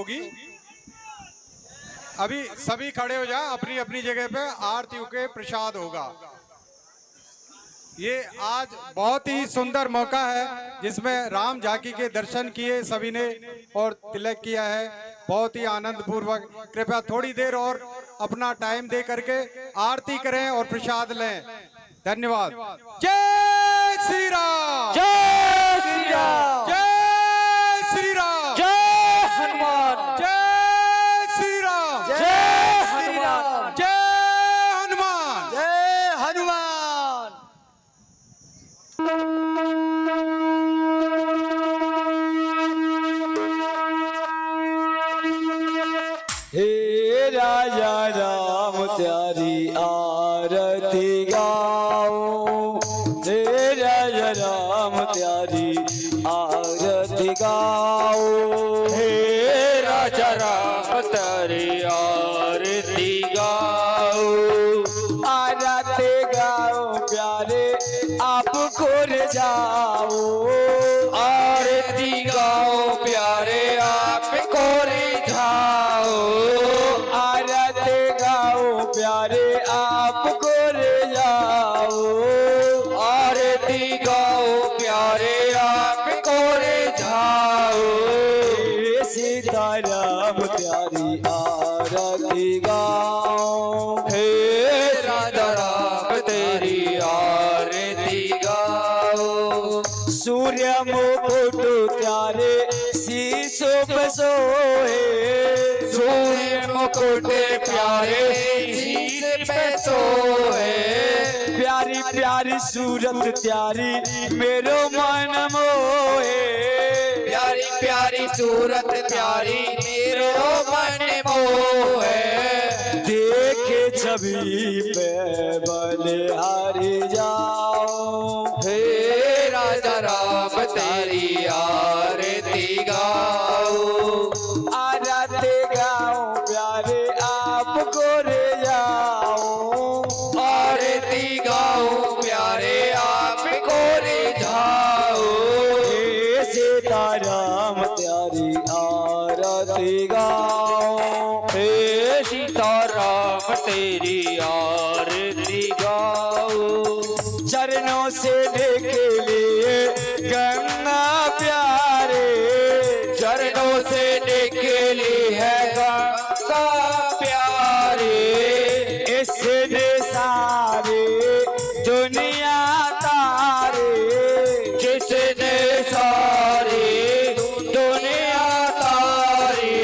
होगी। अभी सभी खड़े हो जाए अपनी अपनी जगह पे, आरती के प्रसाद होगा। ये आज बहुत ही सुंदर मौका है जिसमें राम झांकी के दर्शन किए सभी ने और तिलक किया है, बहुत ही आनंद पूर्वक। कृपया थोड़ी देर और अपना टाइम दे करके आरती करें और प्रसाद लें। धन्यवाद। जय श्री राम, जय श्री राम, जय श्री राम, जय हनुमान, जय श्री राम, जय श्री राम, जय हनुमान, जय हनुमान। हे राजा राम त्यारी आरती गाओ, हे राजा राम त्यारी आरती गाओ, हे राजा राम तेरी आरती गाओ, आरती गाओ प्यारे आप खोर जाओ, आरती गाओ प्यारे आप को रिझाओ, आरती गाओ प्यारे आप खोर जाओ, आरती गाओ प्यारे आप को रिझाओ, हे सीताराम प्यारी आरती गाओ, हे राधा राम तेरी आरती गाओ, सूर्य मुकुट प्यारे शीशो पे सोए, सूर्य मुकुट प्यारे शीश पे सोए, प्यारी प्यारी सूरत प्यारी मेरो मन मोहे, प्यारी प्यारी सूरत प्यारी मेरो मन मोहे, देखे छवि पे बलिहारी जाओ, हे राजा राम तेरी आरती गाओ, आरती गाओ प्यारे आप गोरे जाओ, आरती गाओ प्यारे आप को रिझाओ, हे सीताराम प्यारी आरती गाओ, हे सीताराम तेरी आरती गाओ, चरणों से लेके लिए गंगा प्यारे, चरणों से निकली है गंगा प्यारे, इसने सारे दुनिया तारे, जिसने सारी दुनिया तारी,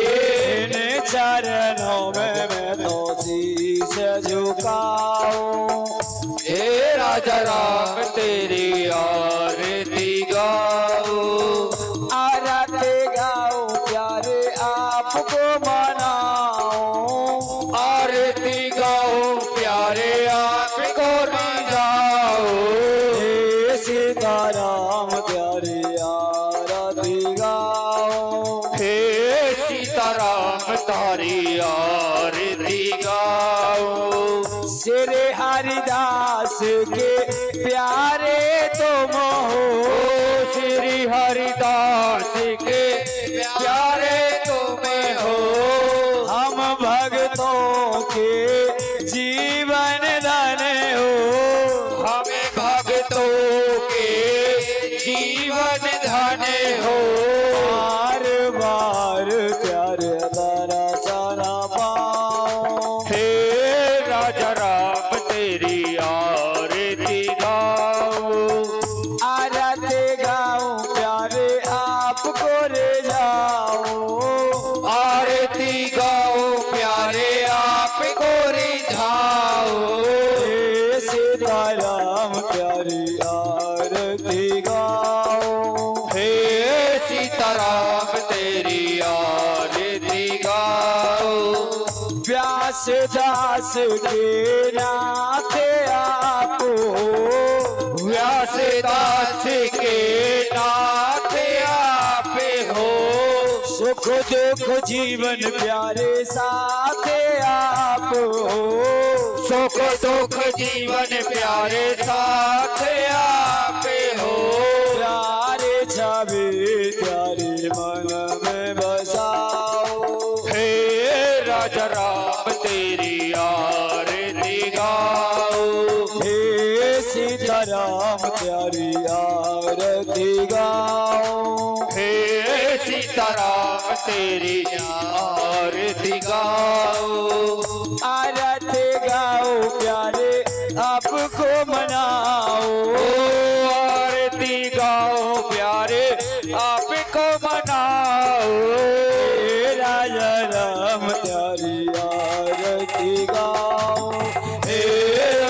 इन चरणों में मैं तो शीश झुकाऊं, हे राजा राम तेरी आरती गाओ, आरती गाओ प्यारे आपको मनाऊं, आरती गाओ प्यारे आप को रिझाओ, हे सीताराम प्यारे आरती गाओ, हे सीताराम तारी आरती गाओ, श्री हरिदास के प्यारे तुम हो, श्री हरिदास के प्यारे तुम्हें हो, हम भक्तों के जीवन धन हो, हमें भक्तों के जीवन धन हो, बार बार प्यारे दर्शन पाओ, हे राजा राम तेरी आरती गाओ, आरती गाओ प्यारे आपको रे जाओ, आरती गाओ प्यारे आप को रिझाओ, हे सीताराम प्यारी आरती गाओ, हे सीताराम तेरी आरती गाओ, व्यास दास के नाथे आप हो, व्यास दास के नाथ आप हो, सुख दुख जीवन प्यारे साथ आप हो, सुख दुख जीवन प्यारे साथ आप हो, प्यारे छवि प्यारे मन में बसाओ, सीताराम प्यारी आरती गाओ। हे सीताराम तेरी आरती गाओ। आरती गाओ प्यारे आपको मनाओ। आरती गाओ प्यारे आपको मनाओ। राजा राम प्यारी आरती गाओ। हे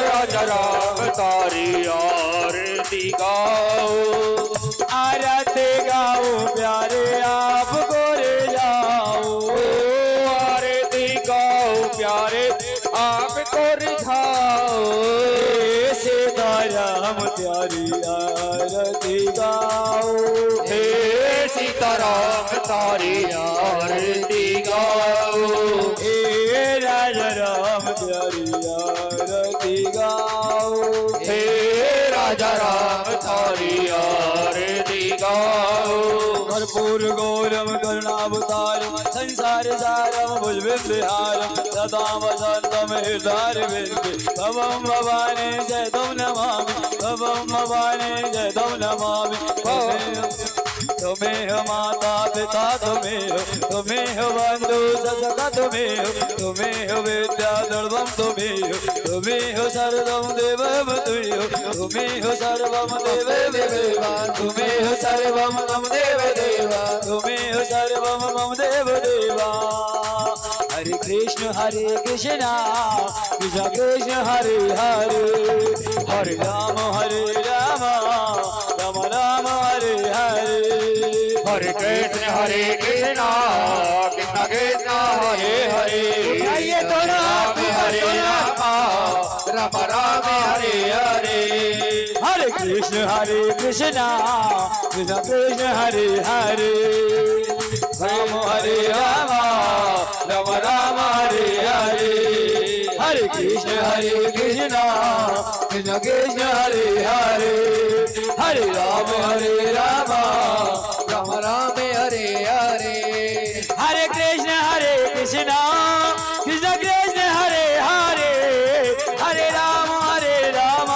राजा राम तारी आरती गाओ। आरती गाओ प्यारे आप गोरे जाओ। आरती गाओ प्यारे आपको रिझाओ। सीताराम प्यारी आरती गाओ। हे सीताराम तारी आरती गाओ। हे राजा राम प्यारी आरती गाओ। हे राजा राम तारी आरती गाओ। कर्पूर गौरम करुणावतारम संसार सारम भुजविहारम सदा वसंतम हृदय भवम भवानी जय तम नमामि। भवम भवानी जय तम नमामि। तुम्हें हो माता पिता तुम्हें हो बंधु सखा तुम्हें हो विद्या सर्वम तुम्हें हो सर्वम देवम तुम्हें हो सर्वम देव देवा। तुम्हें हो सर्वम मम देव देवा। तुम्हें हो सर्वम मम देव देवा। हरे कृष्ण कृष्ण कृष्ण हरे हरे। हरे राम राम राम हरे हरे। हरे कृष्ण कृष्ण कृष्ण हरे हरे। उठाइए दोनों हाथ हरे राम राम राम हरे हरे। हरे कृष्ण कृष्ण कृष्ण हरे हरे। राम हरे राम राम राम हरे हरे। हरे कृष्ण कृष्ण कृष्ण कृष्ण हरे हरे। हरे राम राम राम राम हरे हरे। हरे कृष्ण कृष्ण कृष्ण हरे हरे। हरे राम राम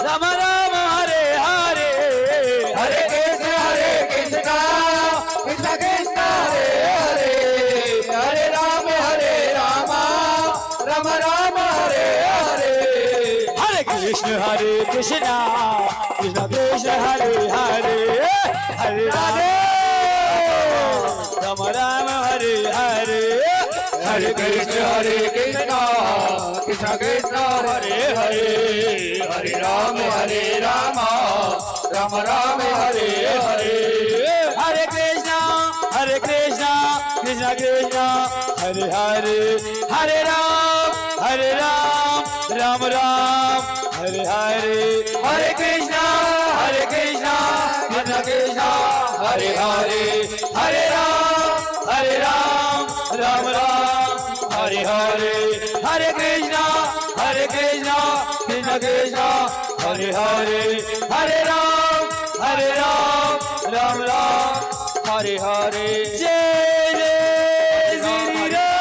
राम राम हरे हरे। हरे कृष्ण कृष्ण कृष्ण कृष्ण हरे हरे। हरे राम राम राम हरे हरे। हरे कृष्ण कृष्ण कृष्ण कृष्ण हरे हरे। हरे राम राम हरे हरे। हरे कृष्ण कृष्ण कृष्ण कृष्ण हरे हरे। हरे राम राम राम हरे हरे। हरे कृष्ण कृष्ण कृष्ण हरे हरे। हरे राम राम राम हरे हरे। हरे कृष्ण कृष्ण कृष्ण हरे हरे। हरे राम राम राम हरे हरे। हरे कृष्ण कृष्ण कृष्ण हरे हरे। हरे राम राम राम हरे हरे। जय जय श्री राम।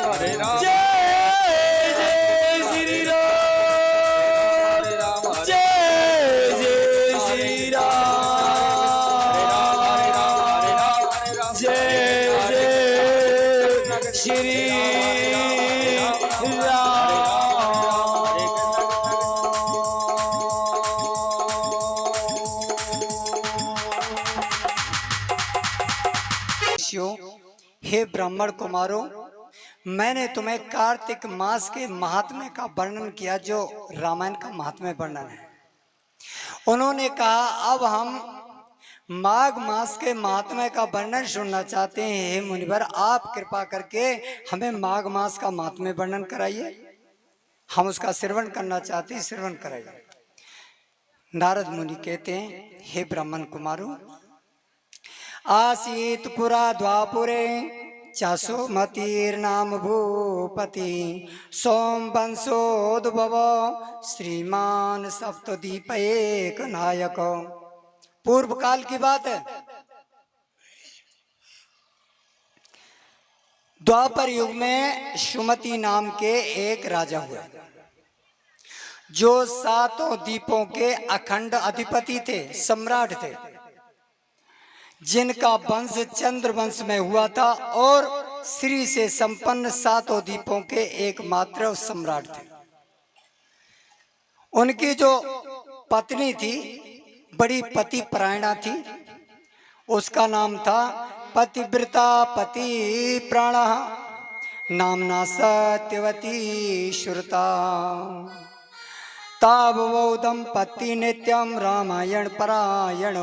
हरे राम जय जय श्री राम। जय जय श्री राम। जय जय श्री हे ब्राह्मण कुमारों, मैंने तुम्हें कार्तिक मास के महात्म्य का वर्णन किया, जो रामायण का महात्म्य वर्णन है। उन्होंने कहा अब हम माघ मास के महात्म्य का वर्णन सुनना चाहते हैं। हे मुनिवर, आप कृपा करके हमें माघ मास का महात्म्य वर्णन कराइए, हम उसका श्रवण करना चाहते हैं, श्रवण कराइए। नारद मुनि कहते हैं, हे ब्राह्मण कुमारों, आसीत पुरा द्वापुरे चासुमतीर्नाम भूपति सोम वंशोद्भव श्रीमान सप्तदीप एक नायक। पूर्व काल की बात है। द्वापर युग में सुमति नाम के एक राजा हुए। जो सातों द्वीपों के अखंड अधिपति थे, सम्राट थे, जिनका वंश चंद्र वंश में हुआ था और श्री से संपन्न सातों द्वीपों के एकमात्र सम्राट थे। उनकी जो पत्नी थी बड़ी पति परायणा थी, उसका नाम था पतिव्रता पति प्राणः नामना सत्यवती श्रुता। ताब वो दंपति नित्यम रामायण परायण,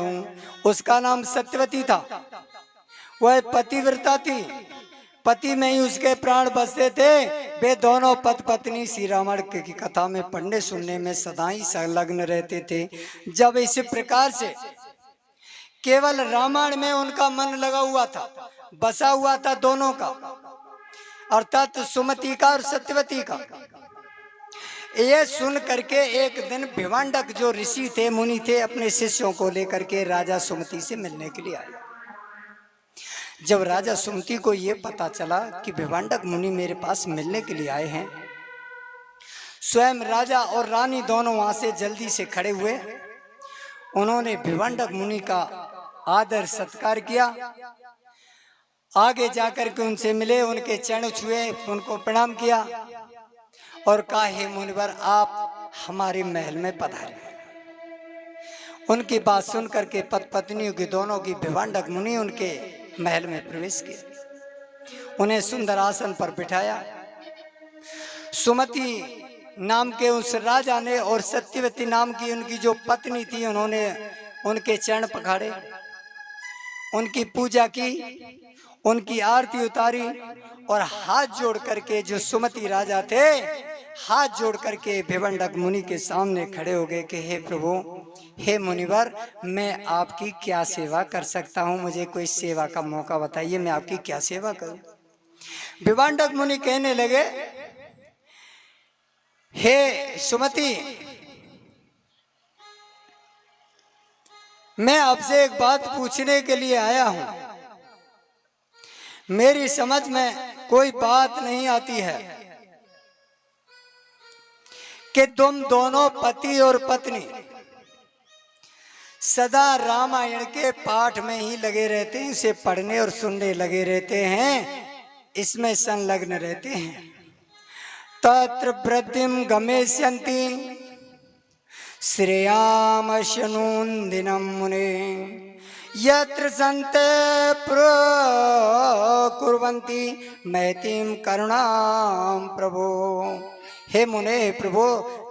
उसका नाम सत्यवती था। वह पतिव्रता थी, पति में ही उसके प्राण बसते थे। वे दोनों पति पत्नी श्री रामायण की कथा में पढ़ने सुनने में सदा ही संलग्न रहते थे। जब इस प्रकार से केवल रामायण में उनका मन लगा हुआ था, बसा हुआ था दोनों का, अर्थात सुमति का और सत्यवती का। ये सुन करके एक दिन भिवांडक जो ऋषि थे, मुनि थे, अपने शिष्यों को लेकर के राजा सुमति से मिलने के लिए आए। जब राजा सुमति को ये पता चला कि भिवांडक मुनि मेरे पास मिलने के लिए आए हैं, स्वयं राजा और रानी दोनों वहां से जल्दी से खड़े हुए। उन्होंने भिवांडक मुनि का आदर सत्कार किया, आगे जाकर के उनसे मिले, उनके चरण छुए, उनको प्रणाम किया और कहा, हे मुनिवर, आप हमारे महल में पधारे। उनकी बात सुन करके पति पत्नियों की दोनों की भिवांडक मुनि उनके महल में प्रवेश किया, उन्हें सुंदर आसन पर बिठाया। सुमति नाम के उस राजा ने और सत्यवती नाम की उनकी जो पत्नी थी, उन्होंने उनके चरण पखाड़े, उनकी पूजा की, उनकी आरती उतारी और हाथ जोड़ करके जो सुमति राजा थे, हाथ जोड़ करके भिवंडक मुनि के सामने खड़े हो गए कि हे प्रभु, हे मुनिवर, मैं आपकी क्या सेवा कर सकता हूँ? मुझे कोई सेवा का मौका बताइए, मैं आपकी क्या सेवा करूं? भिवंडक मुनि कहने लगे, हे सुमति, मैं आपसे एक बात पूछने के लिए आया हूं। मेरी समझ में कोई बात नहीं आती है कि तुम दोनों पति और पत्नी सदा रामायण के पाठ में ही लगे रहते हैं, इसे पढ़ने और सुनने लगे रहते हैं, इसमें संलग्न रहते हैं। तत्र वृद्धिम गमेष्यन्ति श्रेयामशनून्दिनं मुने यत्र सन्ते प्रकुर्वन्ति मैतिं करुणां प्रभो। हे मुने, हे प्रभु,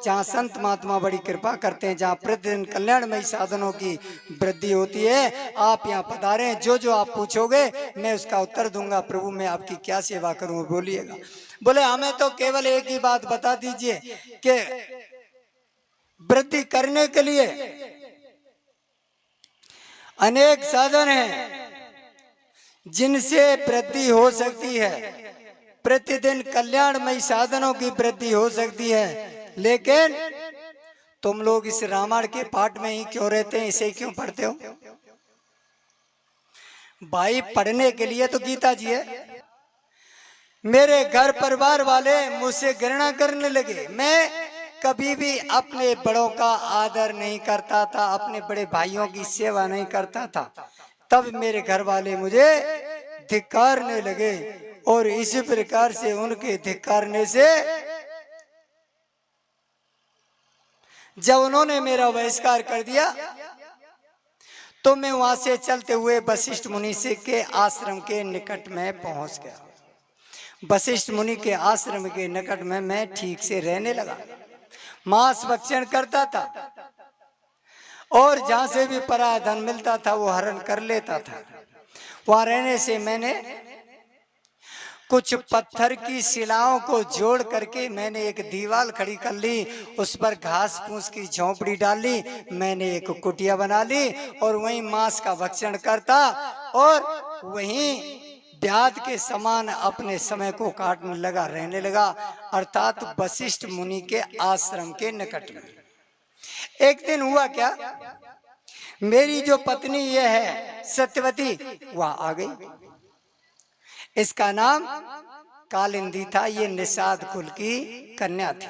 जहाँ संत महात्मा बड़ी कृपा करते हैं, जहाँ प्रतिदिन कल्याणमयी साधनों की वृद्धि होती है, आप यहाँ पधारें। जो जो आप पूछोगे मैं उसका उत्तर दूंगा। प्रभु, मैं आपकी क्या सेवा करूँ, बोलिएगा। बोले, हमें तो केवल एक ही बात बता दीजिए कि वृद्धि करने के लिए अनेक साधन हैं जिनसे वृद्धि हो सकती है, प्रतिदिन कल्याणमयी साधनों की वृद्धि हो सकती है, लेकिन तुम लोग इस रामायण के पाठ में ही क्यों रहते हैं? इसे क्यों पढ़ते हो? भाई, पढ़ने के लिए तो गीता जी है। मेरे घर परिवार वाले मुझसे घृणा करने लगे। मैं कभी भी अपने बड़ों का आदर नहीं करता था, अपने बड़े भाइयों की सेवा नहीं करता था। तब मेरे घर वाले मुझे धिक्कारने लगे और इसी प्रकार से उनके धिक्कारने से जब उन्होंने मेरा बहिष्कार कर दिया तो मैं वहां से चलते हुए वशिष्ठ मुनि से के आश्रम के निकट में पहुंच गया। वशिष्ठ मुनि के आश्रम के निकट में मैं ठीक से रहने लगा, मांस भक्षण करता था और जहां से भी पराया धन मिलता था वो हरण कर लेता था। वहां रहने से मैंने कुछ पत्थर की शिलाओं को जोड़ करके मैंने एक दीवार खड़ी कर ली, उस पर घास फूस की झोंपड़ी डाली, मैंने एक कुटिया बना ली और वहीं मांस का भक्षण करता और वहीं ब्याज के समान अपने समय को काटने लगा, रहने लगा, अर्थात वशिष्ठ मुनि के आश्रम के निकट में। एक दिन हुआ क्या, मेरी जो पत्नी ये है सत्यवती, वह आ गई। इसका नाम कालिंदी था, ये निषाद कुल की कन्या थी।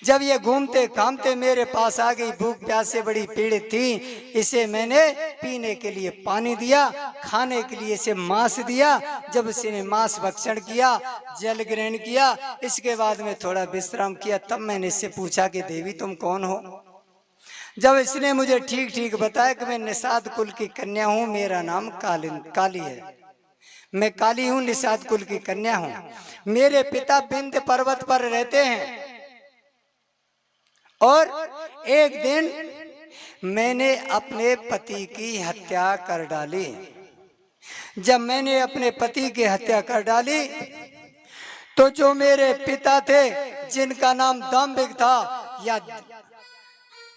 जब ये घूमते घामते मेरे पास आ गई, भूख प्यास से बड़ी पीड़ित थी, इसे मैंने पीने के लिए पानी दिया, खाने के लिए इसे मांस दिया। जब इसने मांस भक्षण किया, जल ग्रहण किया, इसके बाद में थोड़ा विश्राम किया, तब मैंने इससे पूछा कि देवी तुम कौन हो? जब इसने मुझे ठीक ठीक बताया कि मैं निषाद कुल की कन्या हूं, मेरा नाम काली है, मैं काली हूं, निषाद कुल की कन्या हूं। मेरे पिता विंध्य पर्वत पर रहते हैं और एक दिन मैंने अपने पति की हत्या कर डाली। जब मैंने अपने पति की हत्या कर डाली तो जो मेरे पिता थे, जिनका नाम दाम्भिक था या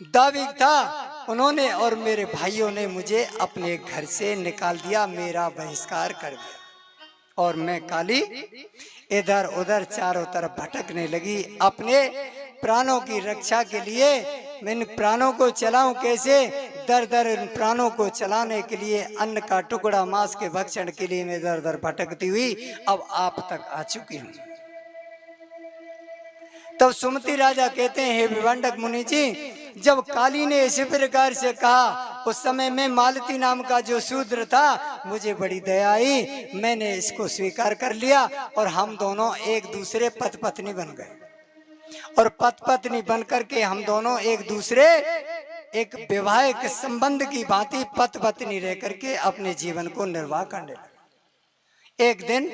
दाविक था, उन्होंने और मेरे भाइयों ने मुझे अपने घर से निकाल दिया, मेरा बहिष्कार कर दिया। और मैं काली इधर उधर चारों तरफ भटकने लगी। अपने प्राणों की रक्षा के लिए मैं प्राणों को चलाऊं कैसे? दर दर प्राणों को चलाने के लिए, अन्न का टुकड़ा मांस के भक्षण के लिए मैं दर दर भटकती हुई अब आप तक आ चुकी हूं। तब सुमति राजा कहते हैं, हे विभंडक मुनि जी, जब काली ने इसी प्रकार से कहा, उस समय में मालती नाम का जो शूद्र था, मुझे बड़ी दया आई, मैंने इसको स्वीकार कर लिया और हम दोनों एक दूसरे पति पत्नी बन गए। और पति पत्नी बन करके हम दोनों एक दूसरे एक वैवाहिक संबंध की भांति पति पत्नी रह करके अपने जीवन को निर्वाह करने लगे। एक दिन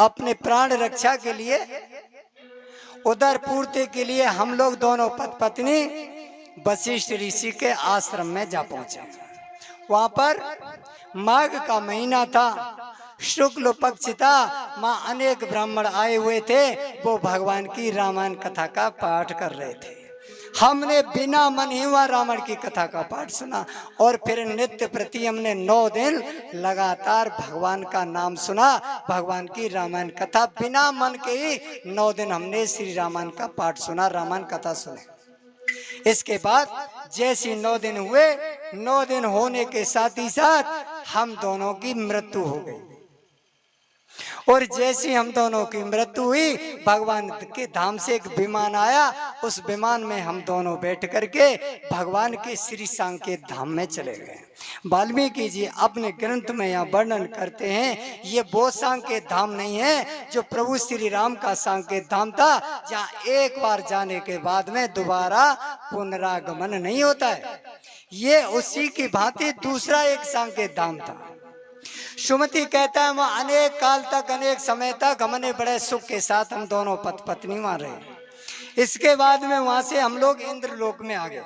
अपने प्राण रक्षा के लिए, उदर पूर्ति के लिए हम लोग दोनों पति पत्नी वशिष्ठ ऋषि के आश्रम में जा पहुंचे। वहां पर माघ का महीना था, शुक्ल पक्ष था, मां अनेक ब्राह्मण आए हुए थे, वो भगवान की रामायण कथा का पाठ कर रहे थे। हमने बिना मन ही वहां रावण की कथा का पाठ सुना और फिर नित्य प्रति हमने 9 दिन लगातार भगवान का नाम सुना, भगवान की रामायण कथा बिना मन के ही 9 दिन हमने श्री रामायण का पाठ सुना, रामायण कथा सुने। इसके बाद जैसे 9 दिन हुए, 9 दिन होने के साथ ही साथ हम दोनों की मृत्यु हो गई। और जैसी हम दोनों की मृत्यु हुई, भगवान के धाम से एक विमान आया, उस विमान में हम दोनों बैठ करके भगवान के श्री सांकेत धाम में चले गए। वाल्मीकि जी अपने ग्रंथ में यहाँ वर्णन करते हैं, ये वो सांकेत धाम नहीं है जो प्रभु श्री राम का सांकेत धाम था, जहाँ एक बार जाने के बाद में दोबारा पुनरागमन नहीं होता है। ये उसी की भांति दूसरा एक सांकेत धाम था। सुमति कहता है, वहां अनेक काल तक, अनेक समय तक हमने बड़े सुख के साथ हम दोनों पति पत्नी वहां रहे। इसके बाद में वहां से हम लोग इंद्रलोक में आ गए।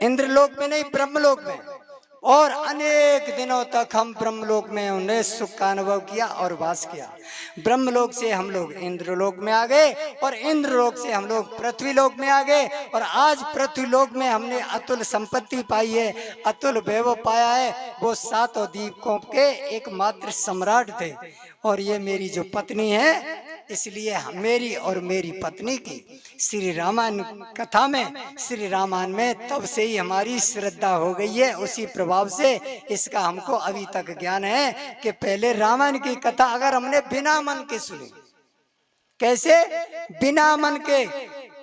इंद्रलोक में नहीं, ब्रह्मलोक में। और अनेक दिनों तक हम ब्रह्मलोक में उन्हें सुख का अनुभव किया और वास किया। ब्रह्मलोक से हम लोग इंद्रलोक में आ गए और इंद्रलोक से हम लोग पृथ्वीलोक में आ गए। और आज पृथ्वीलोक में हमने अतुल संपत्ति पाई है, अतुल वैभव पाया है। वो 7 द्वीपों के एकमात्र सम्राट थे। और ये मेरी जो पत्नी है, इसलिए मेरी और मेरी पत्नी की श्री रामायण कथा में, श्री रामायण में तब से ही हमारी श्रद्धा हो गई है। उसी प्रभाव से इसका हमको अभी तक ज्ञान है कि पहले रामायण की कथा अगर हमने बिना मन के सुनी, कैसे बिना मन के,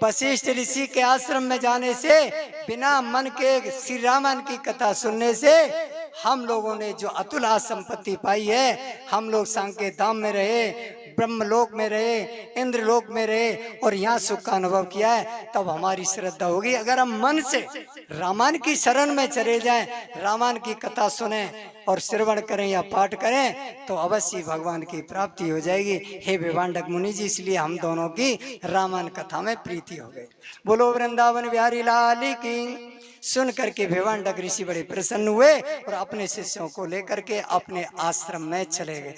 वशिष्ठ ऋषि के आश्रम में जाने से, बिना मन के श्री रामायण की कथा सुनने से हम लोगों ने जो अतुल संपत्ति पाई है, हम लोग सांकेत धाम में रहे, ब्रह्मलोक में रहे, इंद्रलोक में रहे और यहाँ सुख का अनुभव किया है, तब हमारी श्रद्धा होगी। अगर हम मन से रामायण की शरण में चले जाएं, रामायण की कथा सुने और श्रवण करें या पाठ करें, तो अवश्य भगवान की प्राप्ति हो जाएगी। हे विभांडक मुनि जी, इसलिए हम दोनों की रामायण कथा में प्रीति हो गई। बोलो वृंदावन बिहारी लाल की। सुन करके विभांडक ऋषि बड़े प्रसन्न हुए और अपने शिष्यों को लेकर के अपने आश्रम में चले गए।